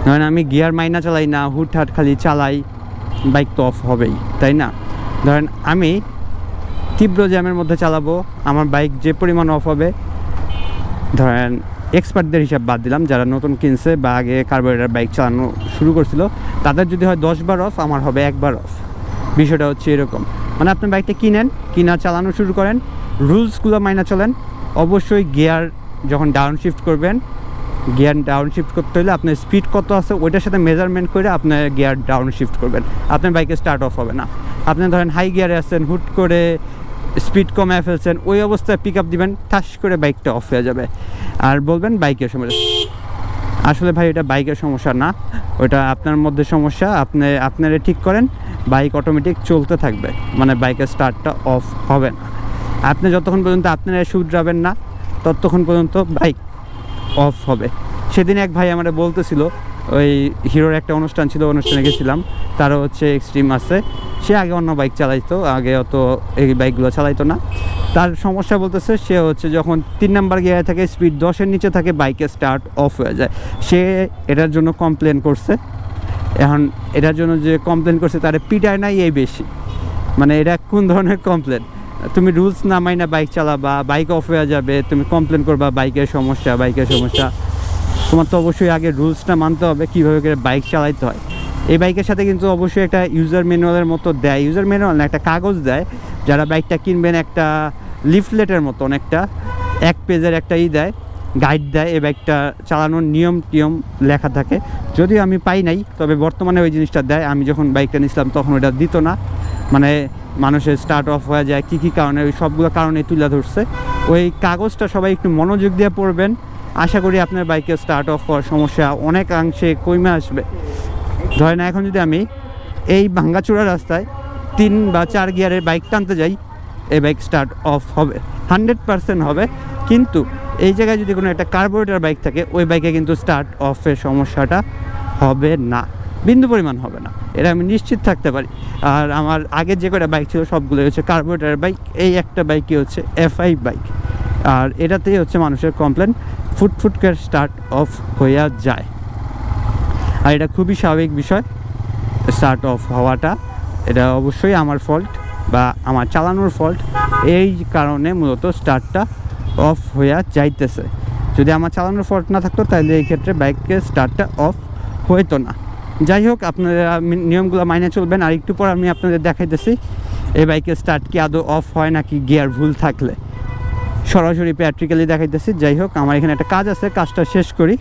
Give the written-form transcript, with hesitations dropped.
ধরেন আমি গিয়ার মাইনা চালাই না, হুটহাট খালি চালাই, বাইক তো অফ হবেই, তাই না? ধরেন আমি তীব্র জ্যামের মধ্যে চালাবো, আমার বাইক যে পরিমাণ অফ হবে, ধরেন এক্সপার্টদের হিসাব বাদ দিলাম, যারা নতুন কিনছে বা আগে কার্বোরেটর বাইক চালানো শুরু করছিল, তাদের যদি হয় 10 বার অফ, আমার হবে 1 বার অফ। বিষয়টা হচ্ছে এরকম। মানে আপনি বাইকটা কিনা চালানো শুরু করেন, রুলসগুলো মাইনা চলেন। অবশ্যই গিয়ার যখন ডাউন শিফট করবেন, গিয়ার ডাউন শিফট করতে হলে আপনার স্পিড কত আছে ওইটার সাথে মেজারমেন্ট করে আপনার গিয়ার ডাউন শিফট করবেন, আপনার বাইকে স্টার্ট অফ হবে না। আপনি ধরেন হাই গিয়ারে আছেন, হুট করে স্পিড কমে ফেলছেন, ওই অবস্থায় পিক আপ দিবেন, ঠাস করে বাইকটা অফ হয়ে যাবে। আর বলবেন বাইকের সমস্যা। আসলে ভাই এটা বাইকের সমস্যা না, ওটা আপনার মধ্যে সমস্যা। আপনারা ঠিক করেন, বাইক অটোমেটিক চলতে থাকবে, মানে বাইকের স্টার্টটা অফ হবে না। আপনি যতক্ষণ পর্যন্ত আপনারা শুধরাবেন না, ততক্ষণ পর্যন্ত বাইক অফ হবে। সেদিন এক ভাই আমাদের বলতেছিল, ওই হিরোর একটা অনুষ্ঠান ছিল, অনুষ্ঠানে গেছিলাম, তারও হচ্ছে এক্সট্রিম আছে, সে আগে অন্য বাইক চালাইতো, আগে অত এই বাইকগুলো চালাইতো না। তার সমস্যা বলতেছে, সে হচ্ছে যখন 3 নাম্বার গিয়ারে থাকে, স্পিড 10-এর নিচে থাকে, বাইকে স্টার্ট অফ হয়ে যায়। সে এটার জন্য কমপ্লেন করছে। এখন এটার জন্য যে কমপ্লেন করছে তার পিটায় নাই এই বেশি। মানে এটা কোন ধরনের কমপ্লেন? তুমি রুলস না মাইনা বাইক চালাবা, বাইক অফ হয়ে যাবে, তুমি কমপ্লেন করবা বাইকের সমস্যা। তোমার তো অবশ্যই আগে রুলসটা মানতে হবে, কীভাবে করে বাইক চালাইতে হয়। এই বাইকের সাথে কিন্তু অবশ্যই একটা ইউজার ম্যানুয়ালের মতো দেয়, ইউজার ম্যানুয়াল না, একটা কাগজ দেয়। যারা বাইকটা কিনবেন, একটা লিফলেটের মতো অনেকটা 1 পেজের একটা দেয়, গাইড দেয়, এই বাইকটা চালানোর নিয়ম লেখা থাকে। যদিও আমি পাই নাই, তবে বর্তমানে ওই জিনিসটা দেয়। আমি যখন বাইকটা নিয়েছিলাম তখন ওটা দিত না, মানে মানুষের স্টার্ট অফ হয়ে যায় কী কারণে, ওই সবগুলো কারণে তুলে ধরছে। ওই কাগজটা সবাই একটু মনোযোগ দিয়ে পড়বেন, আশা করি আপনার বাইকের স্টার্ট অফ হওয়ার সমস্যা অনেকাংশে কমে আসবে। ধরেন এখন যদি আমি এই ভাঙ্গাচোরা রাস্তায় 3 বা 4 গিয়ারের বাইক টানতে যাই, এই বাইক স্টার্ট অফ হবে, 100% হবে। কিন্তু এই জায়গায় যদি কোনো একটা কার্বোরেটর বাইক থাকে, ওই বাইকে কিন্তু স্টার্ট অফের সমস্যাটা হবে না, বিন্দু পরিমাণ হবে না, এটা আমি নিশ্চিত থাকতে পারি। আর আমার আগের যে কটা বাইক ছিল সবগুলোই হচ্ছে কার্বোরেটর বাইক, এই একটা বাইকই হচ্ছে FI বাইক। আর এটাতেই হচ্ছে মানুষের কমপ্লেন, ফুট করে স্টার্ট অফ হইয়া যায়। আর এটা খুবই স্বাভাবিক বিষয়, স্টার্ট অফ হওয়াটা। এটা অবশ্যই আমার ফল্ট বা আমার চালানোর ফল্ট, এই কারণে মূলত স্টার্টটা অফ হইয়া যাইতেছে। যদি আমার চালানোর ফল্ট না থাকতো, তাহলে এই ক্ষেত্রে বাইকের স্টার্টটা অফ হইতো না। যাই হোক, আপনারা নিয়মগুলো মাইনে চলবেন। আর একটু পর আমি আপনাদের দেখাইতেছি এই বাইকের স্টার্ট কি আদৌ অফ হয় নাকি গিয়ার ভুল থাকলে, সরাসরি প্র্যাকটিক্যালি দেখাইতেছি। যাই হোক, আমার এখানে একটা কাজ আছে, কাজটা শেষ করি।